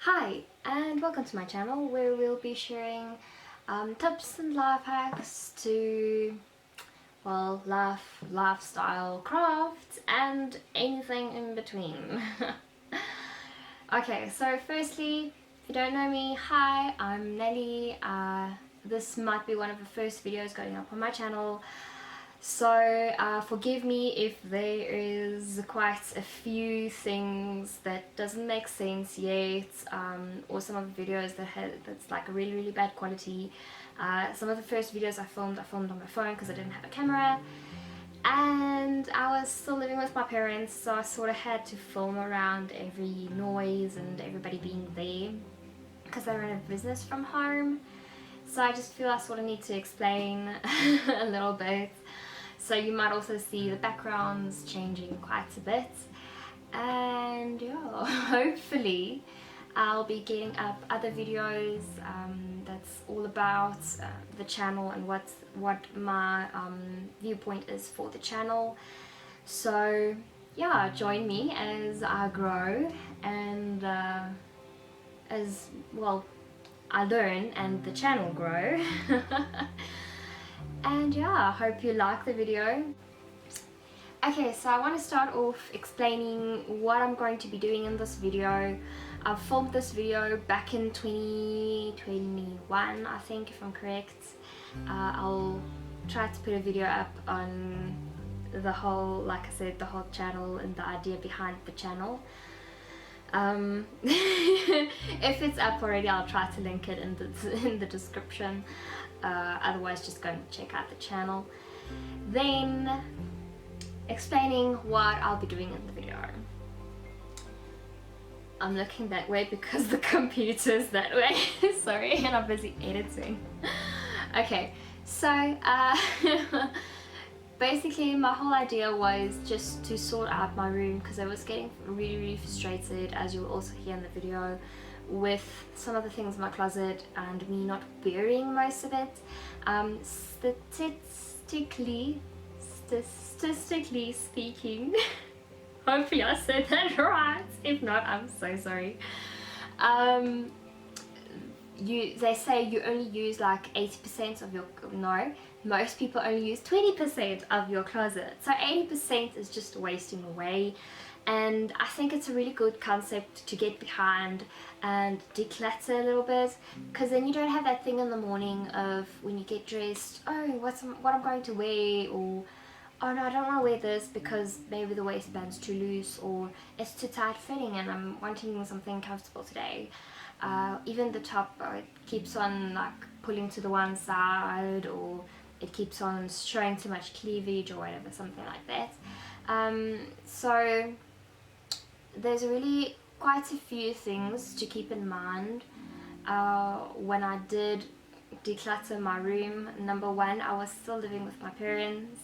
Hi and welcome to my channel where we'll be sharing tips and life hacks to, well, life, lifestyle, crafts and anything in between. Okay, so firstly, if you don't know me, hi, I'm Nelly. This might be one of the first videos going up on my channel. So forgive me if there is quite a few things that doesn't make sense yet, or some of the videos that's like really bad quality. Some of the first videos I filmed on my phone because I didn't have a camera, and I was still living with my parents, so I sort of had to film around every noise and everybody being there because I run a business from home. So I just feel I sort of need to explain a little bit. So you might also see the backgrounds changing quite a bit, and yeah, hopefully I'll be getting up other videos that's all about the channel and what my viewpoint is for the channel. So yeah, join me as I grow and as well I learn and the channel grow. And yeah, I hope you like the video. Okay, so I want to start off explaining what I'm going to be doing in this video. I filmed this video back in 2021, I think, if I'm correct. I'll try to put a video up on the whole, like I said, the whole channel and the idea behind the channel. If it's up already, I'll try to link it in the description. Otherwise, just go and check out the channel. Then explaining what I'll be doing in the video. I'm looking that way because the computer's that way. Sorry, and I'm busy editing. Okay, so basically my whole idea was just to sort out my room because I was getting really frustrated, as you will also hear in the video, with some of the things in my closet and me not wearing most of it. Statistically speaking, hopefully I said that right. If not, I'm so sorry. They say you only use like 80% of your, no, most people only use 20% of your closet, so 80% is just wasting away. And I think it's a really good concept to get behind and declutter a little bit, because then you don't have that thing in the morning of when you get dressed, oh, what I'm going to wear, or oh no, I don't want to wear this because maybe the waistband's too loose or it's too tight fitting and I'm wanting something comfortable today. Even the top, it keeps on like pulling to the one side, or it keeps on showing too much cleavage or whatever, something like that. So there's really quite a few things to keep in mind when I did declutter my room. Number one, I was still living with my parents,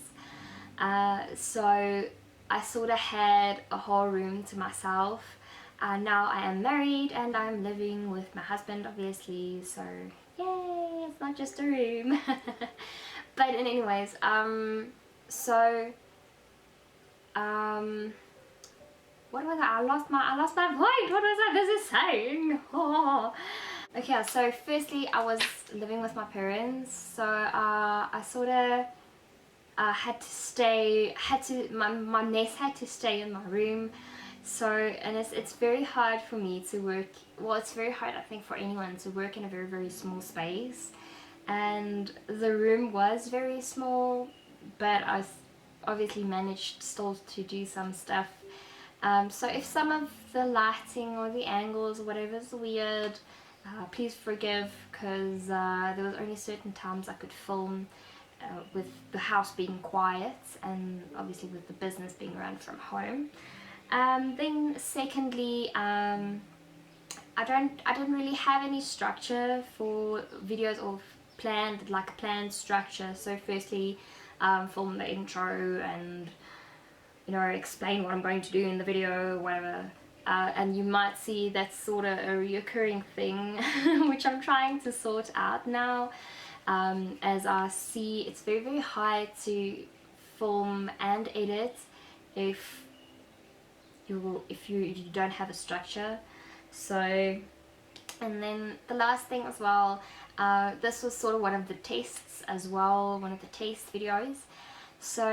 so I sort of had a whole room to myself. Now I am married and I'm living with my husband, obviously, so yay, it's not just a room. But anyways, what was I lost my point. What was I busy saying? Oh. Okay, so firstly I was living with my parents, so I sort of my mess had to stay in my room. So, and it's very hard for me to work, well, it's very hard I think for anyone to work in a very small space, and the room was very small, but I obviously managed still to do some stuff. So if some of the lighting or the angles or whatever is weird, please forgive, because there was only certain times I could film with the house being quiet and obviously with the business being run from home. Then secondly, I don't really have any structure for videos, or planned, like a planned structure. So firstly, film the intro and, you know, explain what I'm going to do in the video, whatever. And you might see that's sort of a reoccurring thing which I'm trying to sort out now, as I see it's very hard to film and edit if you don't have a structure. So And then the last thing as well, this was sort of one of the tests as well, one of the taste videos. So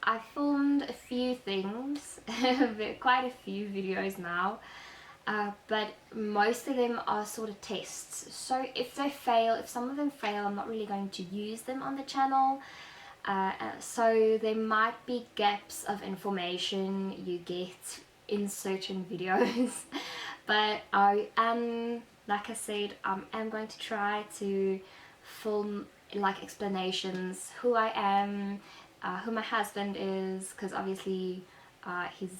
I filmed a few things, quite a few videos now, but most of them are sort of tests. So if some of them fail, I'm not really going to use them on the channel. So there might be gaps of information you get in certain videos, but I am, like I said, I'm going to try to film like explanations, who I am, who my husband is, because obviously he's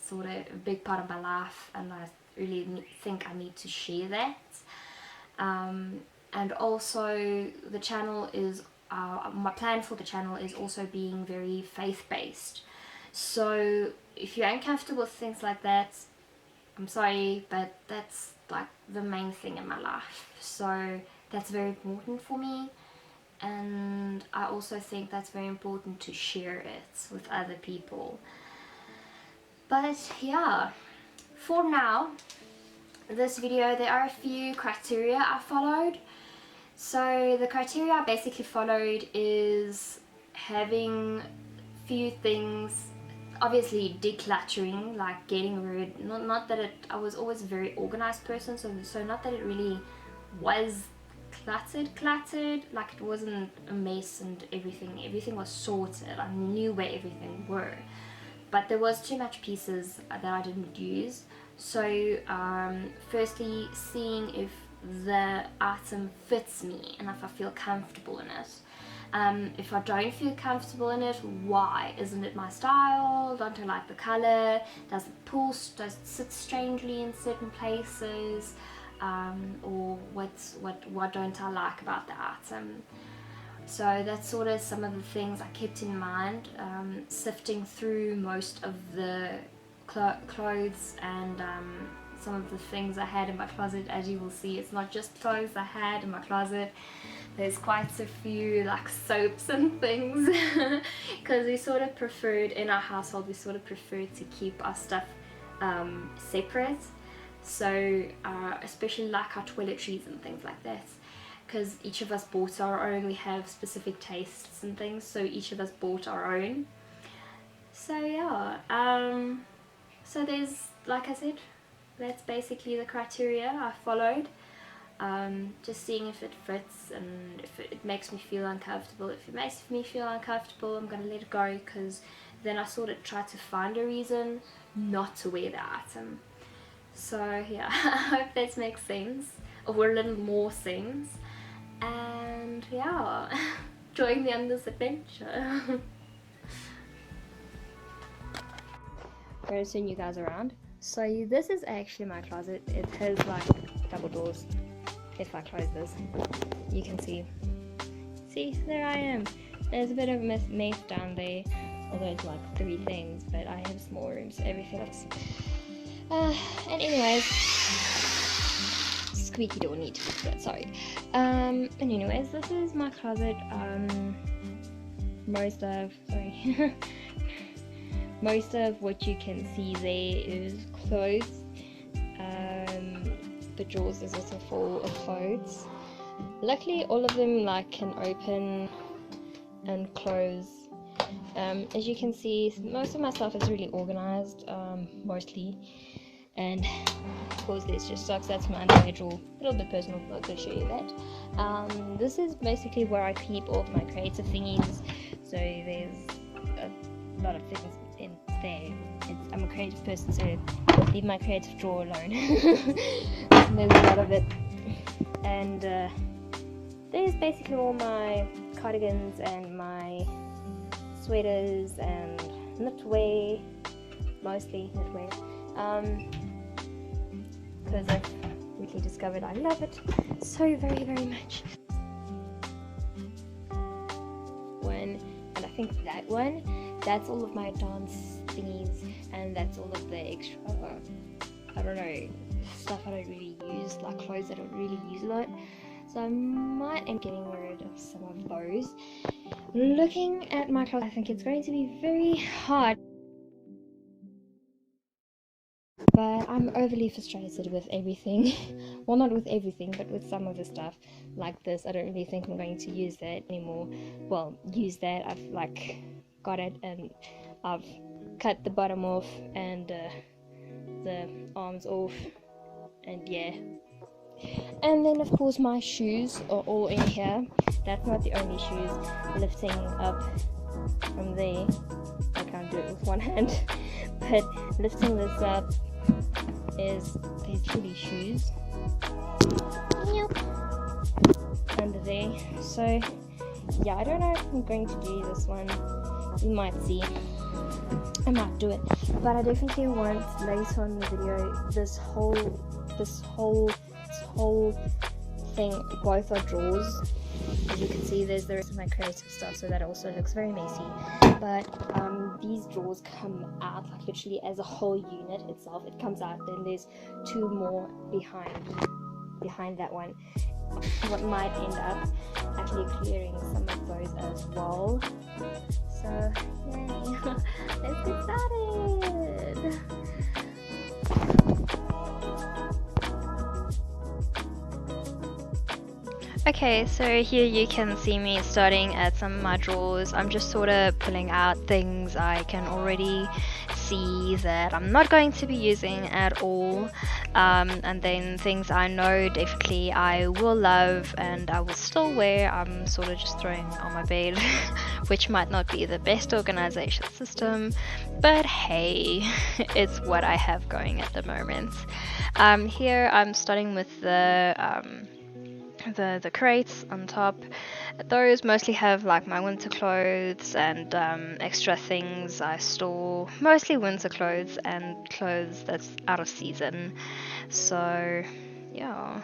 sort of a big part of my life, and I really think I need to share that. And also the channel is, my plan for the channel is also being very faith-based. So if you're uncomfortable with things like that, I'm sorry, but that's like the main thing in my life. So that's very important for me, and I also think that's very important to share it with other people. But yeah, for now, this video, there are a few criteria I followed. So the criteria I basically followed is having few things, obviously decluttering, like getting rid, not that I was always a very organized person, so not that it really was cluttered, like it wasn't a mess and everything was sorted. I knew where everything were, but there was too much pieces that I didn't use. So firstly, seeing if the item fits me and if I feel comfortable in it. If I don't feel comfortable in it, why? Isn't it my style? Don't I like the color? Does it sit strangely in certain places? Or what don't I like about the item? So that's sort of some of the things I kept in mind, sifting through most of the clothes and some of the things I had in my closet. As you will see, it's not just clothes I had in my closet. There's quite a few like soaps and things, because we sort of preferred, in our household, we sort of preferred to keep our stuff separate. So especially like our toiletries and things like that, because each of us bought our own. We have specific tastes and things, so each of us bought our own. So yeah, so there's, like I said, that's basically the criteria I followed. Just seeing if it fits and if it makes me feel uncomfortable. If it makes me feel uncomfortable, I'm gonna let it go, because then I sort of try to find a reason not to wear the item. So yeah, I hope that makes sense, or a little more sense. And yeah, join me on this adventure. I'm gonna turn you guys around. So this is actually my closet. It has like double doors. If I close this, you can see there I am. There's a bit of mess down there, although it's like 3 things, but I have small rooms, everything else. And anyways, squeaky door need to fix that, sorry. And anyways, this is my closet. Most of what you can see there is clothes. The drawers is also full of clothes. Luckily, all of them like can open and close. As you can see, most of my stuff is really organized, mostly. And of course, there's just socks. That's my underwear drawer. A little bit personal, I'm not going to show you that. This is basically where I keep all of my creative thingies. So there's a lot of things in there. I'm a creative person, so leave my creative drawer alone. There's a lot of it. And there's basically all my cardigans and my sweaters and knitwear, mostly knitwear, because I've really discovered I love it so very, very much. And I think that one, that's all of my dance thingies, and that's all of the extra, I don't know, stuff I don't really use, like clothes I don't really use a lot. So I might end getting rid of some of those. Looking at my closet, I think it's going to be very hard, but I I'm overly frustrated with everything. Well, not with everything, but with some of the stuff like this. I don't really think I'm going to use that anymore. Well, use that. I've like got it and I've cut the bottom off and the arms off, and yeah. And then of course my shoes are all in here. That's not the only shoes. Lifting up from there, I can't do it with one hand, but lifting this up is literally shoes. Yep. Under there. So yeah, I don't know if I'm going to do this one. You might see. I might do it, but I definitely want later on in the video this whole thing, both are drawers. As you can see, there's the rest of my creative stuff, so that also looks very messy, but these drawers come out like literally as a whole unit itself. It comes out, then there's two more behind that one. What might end up actually clearing some of those as well. So yay. Let's get started. Okay, so here you can see me starting at some of my drawers. I'm just sort of pulling out things I can already see that I'm not going to be using at all, and then things I know definitely I will love and I will still wear. I'm sort of just throwing on my bed, which might not be the best organization system, but hey, it's what I have going at the moment. Here I'm starting with the crates on top. Those mostly have like my winter clothes and extra things I store, mostly winter clothes and clothes that's out of season. So yeah.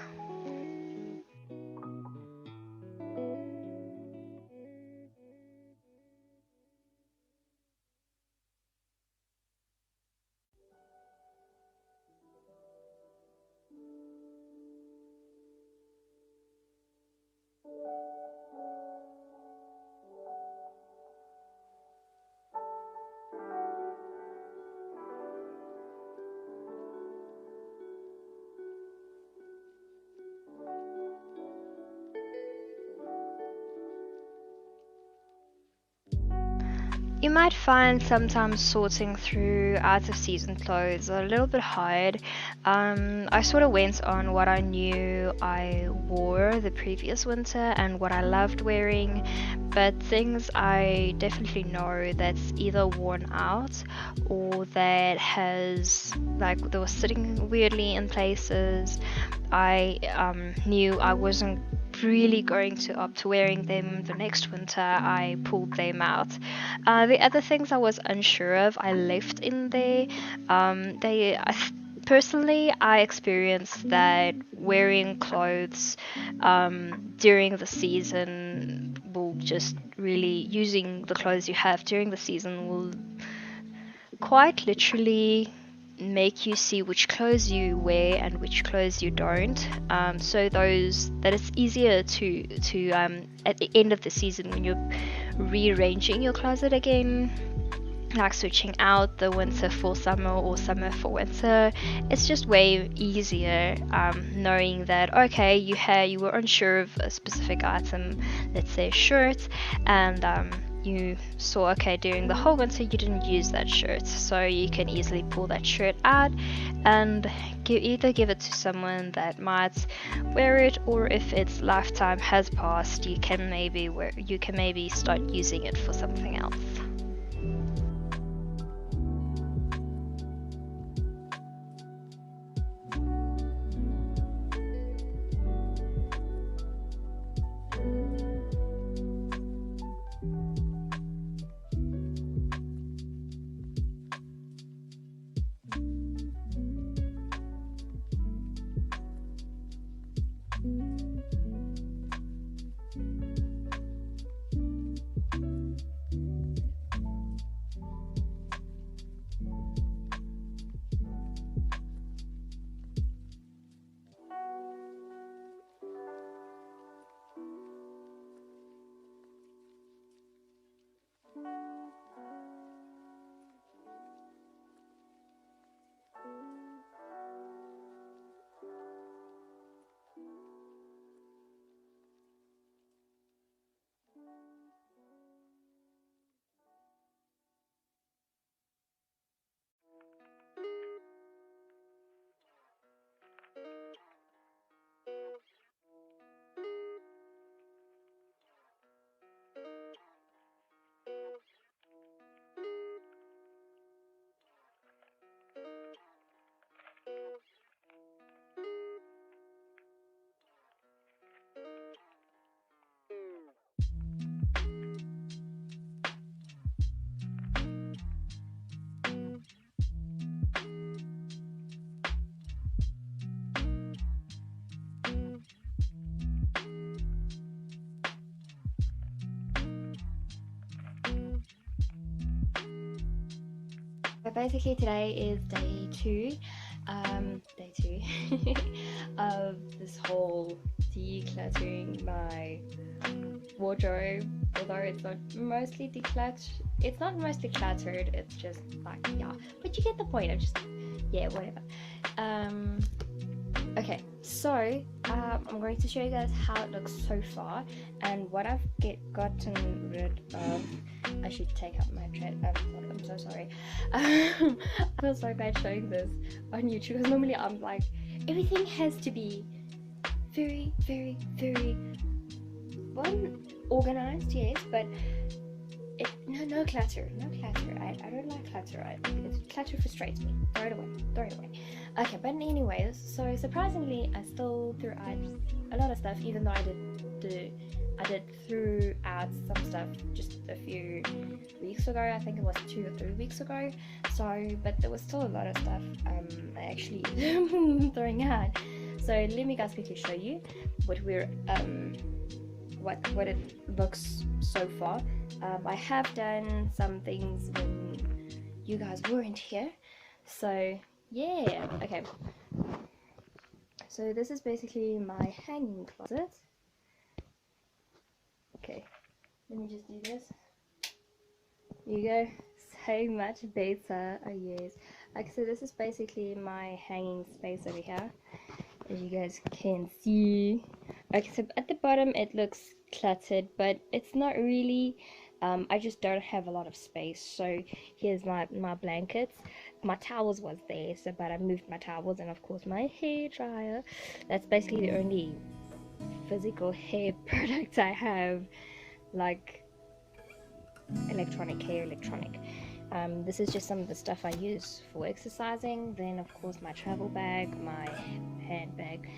You might find sometimes sorting through out of season clothes a little bit hard. I sort of went on what I knew I wore the previous winter and what I loved wearing, but things I definitely know that's either worn out or that has, like, they were sitting weirdly in places. I knew I wasn't really going to opt to wearing them the next winter. I pulled them out. The other things I was unsure of, I left in there. Personally, I experienced that wearing clothes during the season will just really, using the clothes you have during the season will quite literally make you see which clothes you wear and which clothes you don't, so those that it's easier to at the end of the season when you're rearranging your closet again, like switching out the winter for summer or summer for winter, it's just way easier, knowing that okay, you were unsure of a specific item, let's say a shirt, and you saw okay during the whole winter you didn't use that shirt, so you can easily pull that shirt out and either give it to someone that might wear it, or if its lifetime has passed, you can maybe start using it for something else. basically today is day two of this whole decluttering my wardrobe. Although it's not mostly cluttered, it's just like, yeah, but you get the point. I'm just, yeah, whatever. Okay, so I'm going to show you guys how it looks so far and what I've gotten rid of. I should take up my tread. I'm so sorry. I feel so bad showing this on YouTube because normally I'm like, everything has to be very, very, very organized, yes, but no clutter. I don't like clutter. Clutter frustrates me. Throw it away. Okay, but anyways, so surprisingly, I still threw out a lot of stuff, even though I did threw out some stuff just a few weeks ago. I think it was 2 or 3 weeks ago. So, but there was still a lot of stuff I actually throwing out. So let me guys quickly show you what what it looks so far. I have done some things when you guys weren't here, so yeah. Okay, so this is basically my hanging closet. Okay, let me just do this. There you go. So much better. Oh yes. Okay, so this is basically my hanging space over here, as you guys can see. Okay, so at the bottom it looks cluttered, but it's not really. I just don't have a lot of space. So here's my blankets. My towels was there, so but I moved my towels, and of course my hair dryer. That's basically the only physical hair product I have, like electronic. This is just some of the stuff I use for exercising. Then of course my travel bag, my handbag,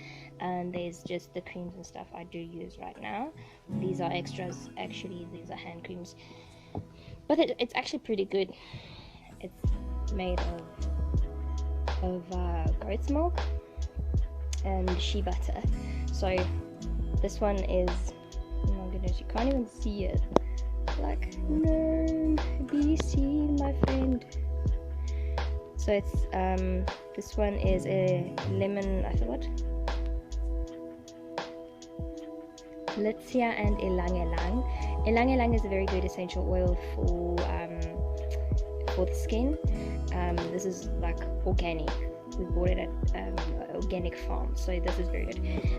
and there's just the creams and stuff I do use right now. These are extras, actually. These are hand creams, but it's actually pretty good. It's made of goat's milk and shea butter. So this one is, oh my goodness, you can't even see it. Like, no, BC, my friend. So it's this one is a lemon, I forgot, Litsea and Elang Elang. Elang Elang is a very good essential oil for the skin. This is like organic. We bought it at organic farm, so this is very good.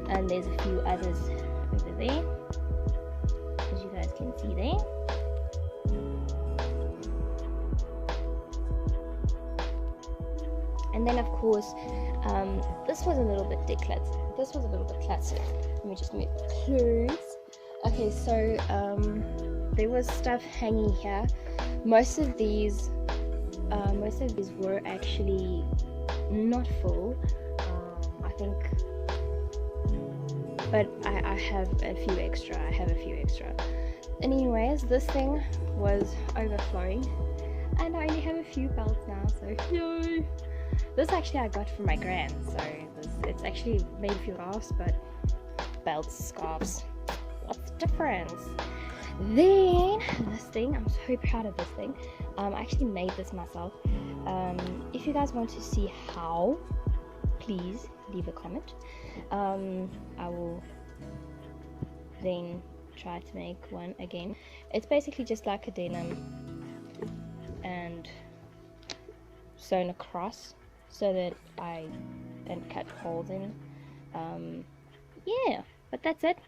And there's a few others over there, as you guys can see there. And then of course, this was a little bit decluttered. This was a little bit cluttered. Let me just move close. Okay, so there was stuff hanging here. Most of these were actually not full. I think, but I have a few extra. And anyways, this thing was overflowing, and I only have a few belts now. So yay! This actually I got from my gran, so it's actually made a few laughs, but belts, scarves, what's the difference? Then this thing, I'm so proud of this thing. I actually made this myself. If you guys want to see how, please leave a comment. I will then try to make one again. It's basically just like a denim and sewn across so that I can cut holes in. Yeah, but that's it.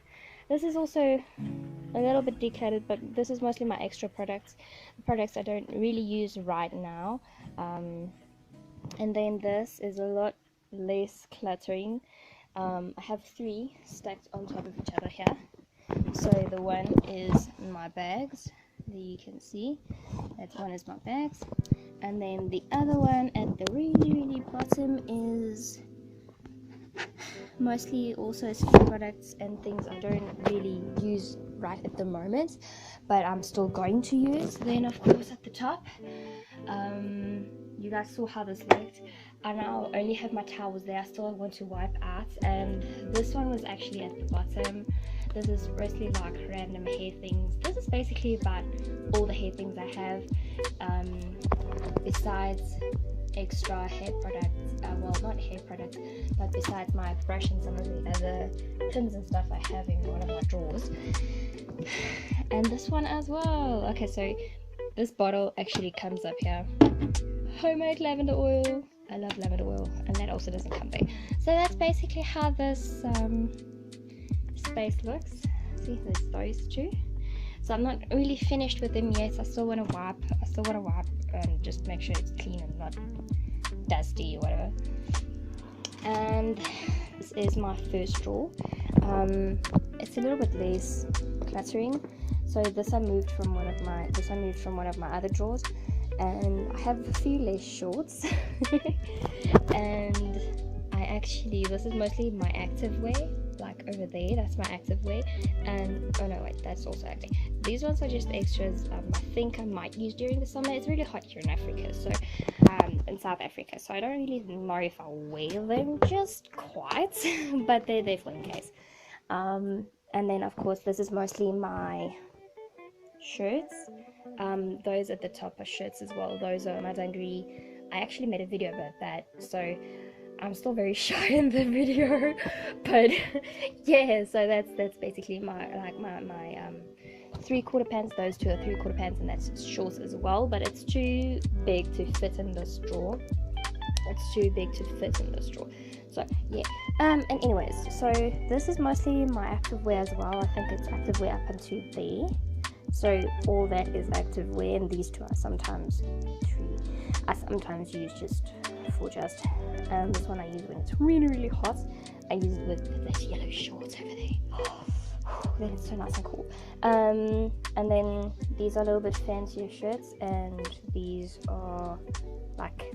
This is also a little bit decluttered, but this is mostly my extra products, products I don't really use right now. And then this is a lot less cluttering. I have 3 stacked on top of each other here. So the one is my bags, that you can see. That one is my bags. And then the other one at the really bottom is mostly also skin products and things I don't really use right at the moment, but I'm still going to use. Then of course at the top, you guys saw how this looked. I now only have my towels there. I still want to wipe out, and this one was actually at the bottom. This is mostly like random hair things. This is basically about all the hair things I have, besides extra hair products, well, not hair products, but besides my brush and some of the other pins and stuff I have in one of my drawers. And this one as well. Okay, so this bottle actually comes up here. Homemade lavender oil. I love lavender oil, and that also doesn't come there. So that's basically how this space looks. See, there's those two. So I'm not really finished with them yet. I still want to wipe and just make sure it's clean and not dusty or whatever. And this is my first drawer. It's a little bit less cluttering. So this I moved from one of my other drawers, and I have a few less shorts. And this is mostly my active wear, like over there, that's my active wear. And oh no, wait, that's also ugly. These ones are just extras. I think I might use during the summer. It's really hot here in Africa, so in South Africa, so I don't really know if I'll wear them just quite, but they're there for in case. And then of course this is mostly my shirts. Those at the top are shirts as well. Those are my dungaree. I actually made a video about that, so I'm still very shy in the video, but yeah, so that's basically my 3/4 pants. Those two are 3/4 pants, and that's shorts as well, but it's too big to fit in this drawer. So yeah, and anyways, so this is mostly my active wear as well. I think it's active wear up until there. So all that is active wear, and these two are sometimes use just for just. This one I use when it's really, really hot. I use it with this yellow shorts over there. Then it's so nice and cool. And then these are a little bit fancier shirts, and these are like,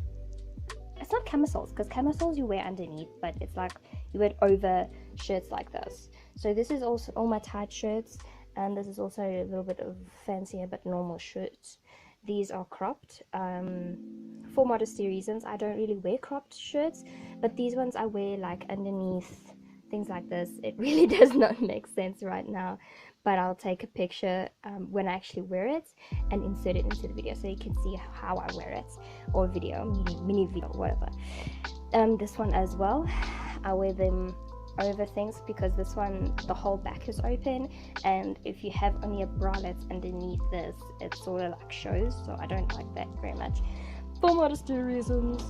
it's not camisoles, because camisoles you wear underneath, but it's like you wear it over shirts like this. So this is also all my tight shirts, and this is also a little bit of fancier but normal shirts. These are cropped for modesty reasons. I don't really wear cropped shirts, but these ones I wear like underneath things like this. It really does not make sense right now, but I'll take a picture when I actually wear it and insert it into the video so you can see how I wear it, or video, mini video, whatever. This one as well, I wear them over things because this one, the whole back is open, and if you have only a bralette underneath this, it sort of like shows, so I don't like that very much for modesty reasons.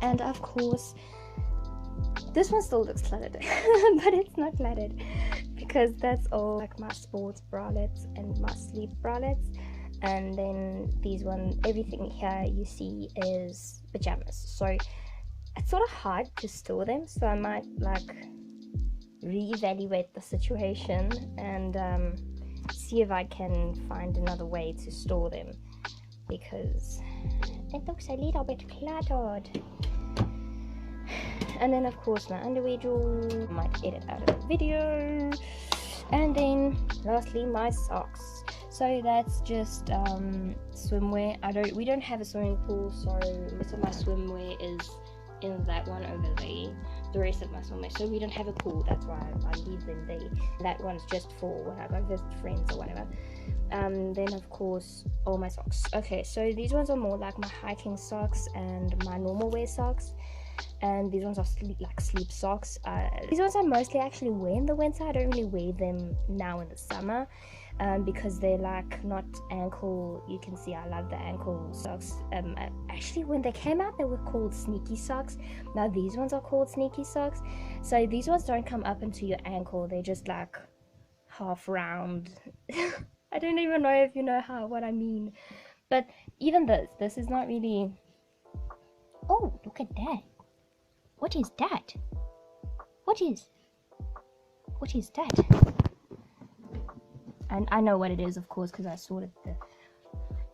And of course this one still looks cluttered but it's not cluttered because that's all like my sports bralettes and my sleep bralettes. And then these ones, everything here you see is pajamas, so it's sort of hard to store them, so I might like reevaluate the situation and see if I can find another way to store them, because it looks a little bit cluttered. And then of course my underwear drawer, I might edit out of the video. And then lastly my socks. So that's just swimwear. We don't have a swimming pool, so most of my swimwear is in that one over there, the rest of my swimwear. So we don't have a pool, that's why I leave them there. That one's just for when I go visit friends or whatever. Then of course all my socks. Okay, so these ones are more like my hiking socks and my normal wear socks, and these ones are sleep socks. These ones I mostly actually wear in the winter. I don't really wear them now in the summer, because they're like not ankle. You can see I love the ankle socks. Actually when they came out they were called sneaky socks. Now these ones are called sneaky socks. So these ones don't come up into your ankle, they're just like half round. I don't even know if you know what I mean. But even this is not really. Oh, look at that. What is that? What is that? And I know what it is, of course, because I sorted the.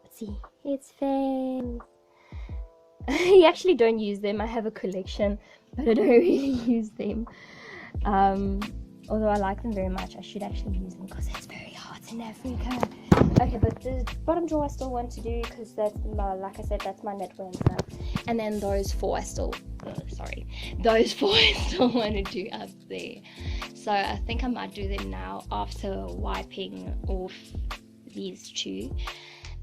Let's see, it's fans. I actually don't use them. I have a collection, but I don't really use them. Although I like them very much, I should actually use them because it's very hot in Africa. Okay, but the bottom drawer I still want to do because that's my, like I said, that's my knitwear and stuff. And then those four I still, those four I still want to do up there. So I think I might do them now after wiping off these two,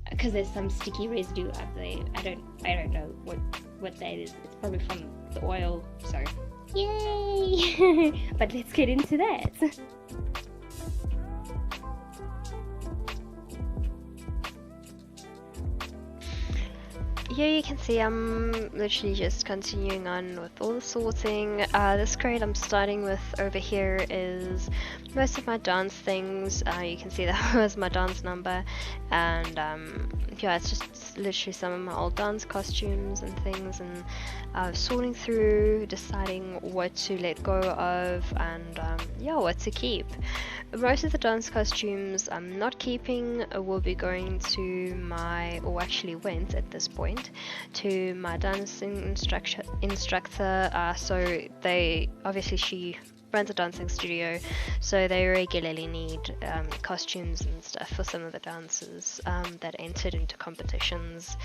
because there's some sticky residue up there. I don't know what that is. It's probably from the oil. So yay! But let's get into that. Here you can see I'm literally just continuing on with all the sorting. This crate I'm starting with over here is most of my dance things. You can see that was my dance number, and yeah, it's just literally some of my old dance costumes and things, and sorting through, deciding what to let go of, and yeah, what to keep. Most of the dance costumes I'm not keeping, will be going to my, or actually went at this point, to my dancing instructor. So they, obviously she runs a dancing studio, so they regularly need costumes and stuff for some of the dancers that entered into competitions.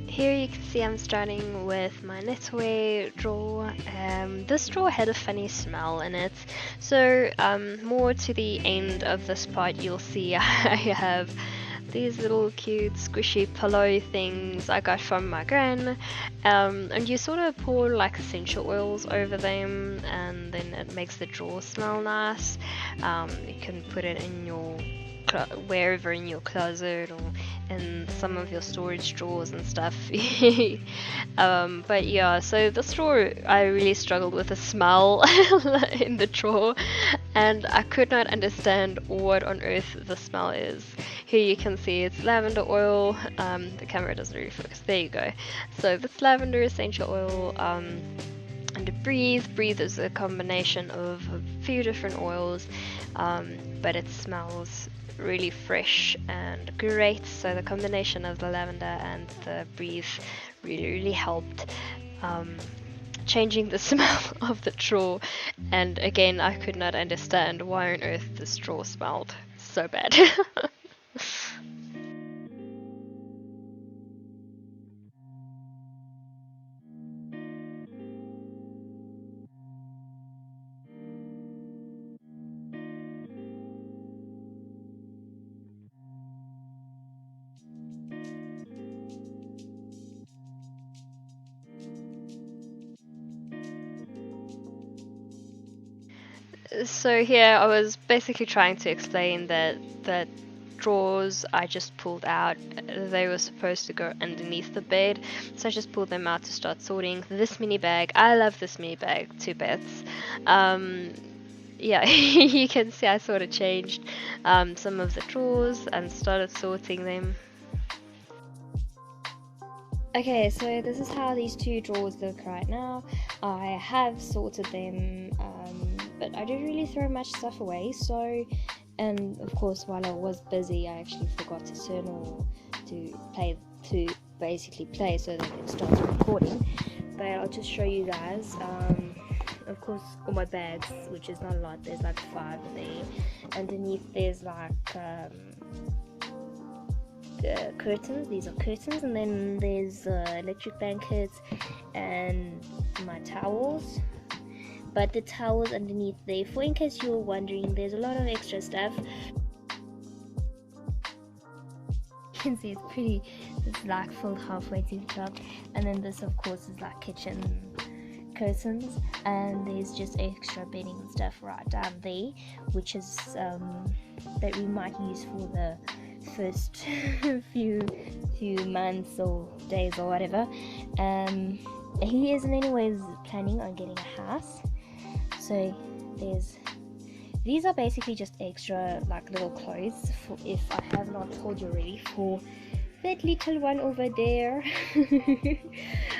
Here you can see I'm starting with my knitwear drawer. This drawer had a funny smell in it, so more to the end of this part you'll see I have these little cute squishy pillow things I got from my gran, and you sort of pour like essential oils over them, and then it makes the drawer smell nice. You can put it in your wherever in your closet or in some of your storage drawers and stuff. But yeah, so this drawer I really struggled with the smell in the drawer, and I could not understand what on earth the smell is. Here you can see it's lavender oil. The camera doesn't really focus. There you go. So this lavender essential oil, and breathe is a combination of a few different oils, but it smells really fresh and great. So the combination of the lavender and the breathe really helped changing the smell of the drawer. And again, I could not understand why on earth this drawer smelled so bad. So here I was basically trying to explain that drawers I just pulled out, they were supposed to go underneath the bed, so I just pulled them out to start sorting. This mini bag, I love this mini bag to bits. Yeah, you can see I sort of changed some of the drawers and started sorting them. Okay, so this is how these two drawers look right now. I have sorted them, but I didn't really throw much stuff away, so, and of course while I was busy I actually forgot to turn or to basically play so that it starts recording. But I'll just show you guys. of course, all my bags, which is not a lot. There's like 5 there. Underneath there's like curtains. These are curtains, and then there's electric blankets and my towels. But the towels underneath there, for in case you were wondering, there's a lot of extra stuff. You can see it's like filled halfway to the top. And then this of course is like kitchen curtains, and there's just extra bedding and stuff right down there, which is that we might use for the first few months or days or whatever. He isn't anyways planning on getting a house, so these are basically just extra like little clothes for, if I have not told you already, for that little one over there.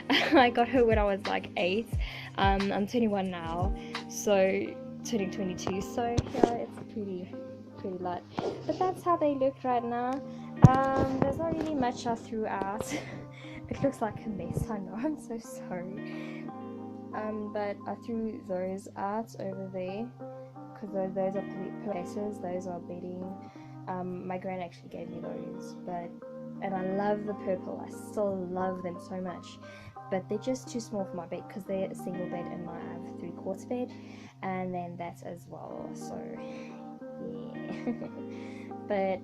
I got her when I was like 8. I'm 21 now, so turning 22, so yeah, it's pretty light. But that's how they look right now. There's not really much I threw out. It looks like a mess, I know, I'm so sorry. But I threw those out over there because those are places, those are bedding. My gran actually gave me those, and I love the purple. I still love them so much, but they're just too small for my bed because they're a single bed and I have a 3/4 bed, and then that as well, so yeah. But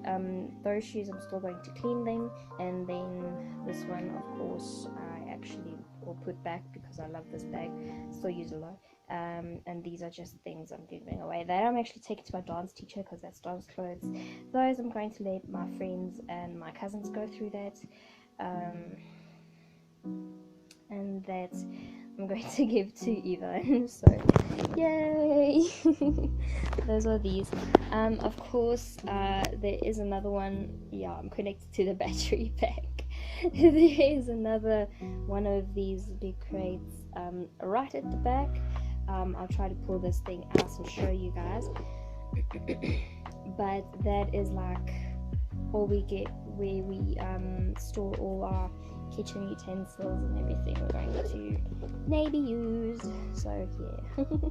those shoes, I'm still going to clean them, and then this one of course I actually will put back because I love this bag, still use a lot. And these are just things I'm giving away that I'm actually taking to my dance teacher because that's dance clothes. Those I'm going to let my friends and my cousins go through that, and that I'm going to give to Eva. So yay. Those are these. Of course there is another one. Yeah, I'm connected to the battery pack. There is another one of these big crates right at the back. I'll try to pull this thing out and show you guys. But that is like all we get, where we store all our kitchen utensils and everything we're going to maybe use. So yeah.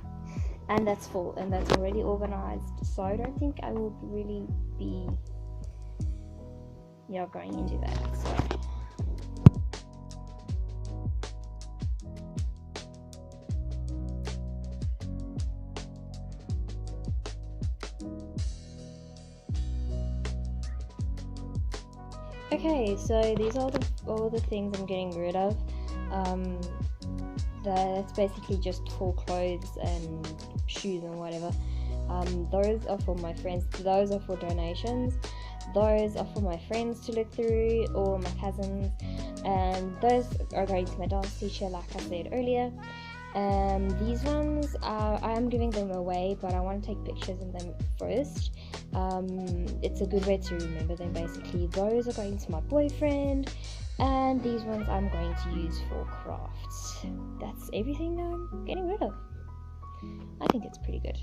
And that's full, and that's already organized, so I don't think I will really be going into that. So okay, so these are all the things I'm getting rid of. That's basically just for clothes and shoes and whatever. Those are for my friends, those are for donations, those are for my friends to look through, or my cousins, and those are going to my dance teacher, like I said earlier. These ones I am giving them away, but I want to take pictures of them first. It's a good way to remember them basically. Those are going to my boyfriend, and these ones I'm going to use for crafts. That's everything that I'm getting rid of. I think it's pretty good.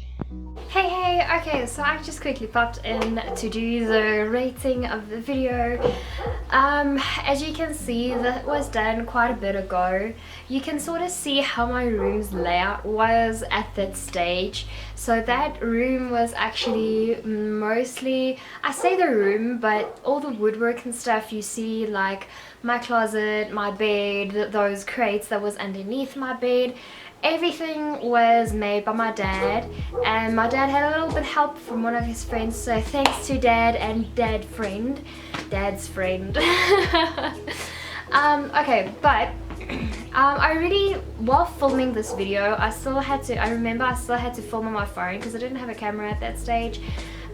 Hey, okay, so I just quickly popped in to do the rating of the video. As you can see, that was done quite a bit ago. You can sort of see how my room's layout was at that stage. So that room was actually mostly, I say the room, but all the woodwork and stuff you see, like my closet, my bed, those crates that was underneath my bed, everything was made by my dad, and my dad had a little bit of help from one of his friends, so thanks to dad and dad's friend. Okay, but I really, while filming this video, I remember I still had to film on my phone because I didn't have a camera at that stage,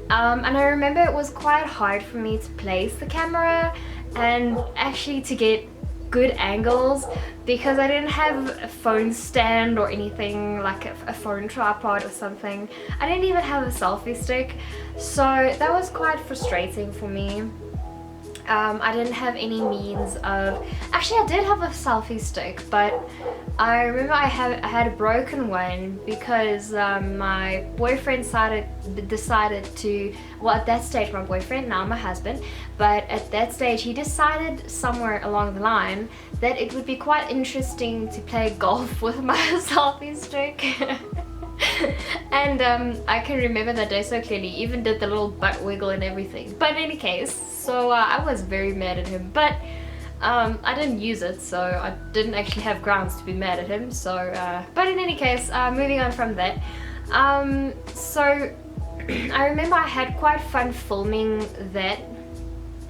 and I remember it was quite hard for me to place the camera and actually to get good angles because I didn't have a phone stand or anything like a phone tripod or something. I didn't even have a selfie stick, so that was quite frustrating for me. I didn't have any means of, actually I did have a selfie stick, but I remember I had a broken one because my boyfriend decided to, well, at that stage my boyfriend, now my husband, but at that stage he decided somewhere along the line that it would be quite interesting to play golf with my selfie stick. And I can remember that day so clearly, even did the little butt wiggle and everything. But in any case, so I was very mad at him, but I didn't use it, so I didn't actually have grounds to be mad at him. So but in any case, moving on from that, so I remember I had quite fun filming that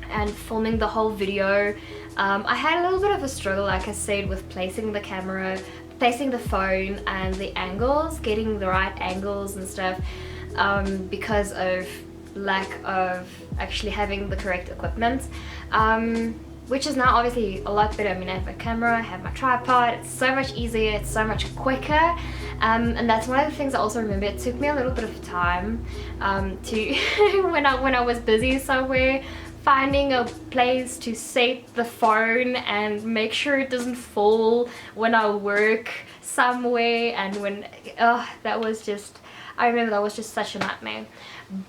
and filming the whole video. I had a little bit of a struggle, like I said, with placing the camera, placing the phone and the angles, getting the right angles and stuff, because of lack of actually having the correct equipment, which is now obviously a lot better. I mean, I have a camera, I have my tripod, it's so much easier, it's so much quicker, and that's one of the things I also remember. It took me a little bit of time to when I was busy somewhere, finding a place to set the phone and make sure it doesn't fall when I work somewhere, and when that was just, I remember that was just such a nightmare.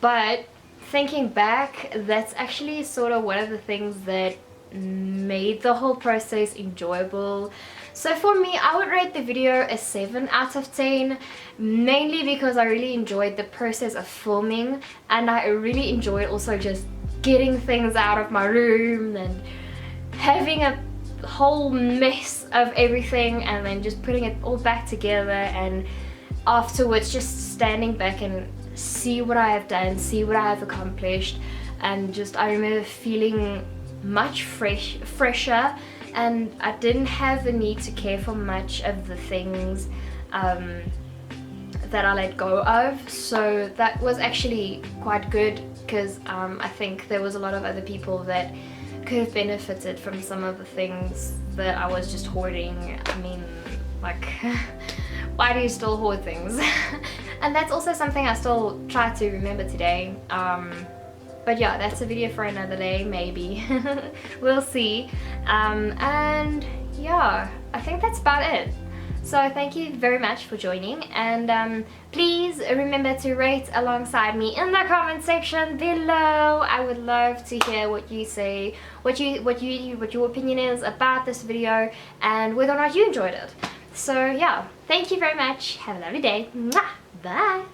But thinking back, that's actually sort of one of the things that made the whole process enjoyable. So for me, I would rate the video a 7 out of 10, mainly because I really enjoyed the process of filming, and I really enjoyed also just getting things out of my room and having a whole mess of everything and then just putting it all back together, and afterwards just standing back and see what I have done, see what I have accomplished, and just I remember feeling much fresher, and I didn't have the need to care for much of the things that I let go of. So that was actually quite good, because I think there was a lot of other people that could have benefited from some of the things that I was just hoarding. I mean, like, why do you still hoard things? And that's also something I still try to remember today. But yeah, that's a video for another day, maybe. We'll see. And yeah, I think that's about it. So thank you very much for joining, and please remember to rate alongside me in the comment section below. I would love to hear what you say, what your opinion is about this video, and whether or not you enjoyed it. So yeah, thank you very much. Have a lovely day. Mwah! Bye.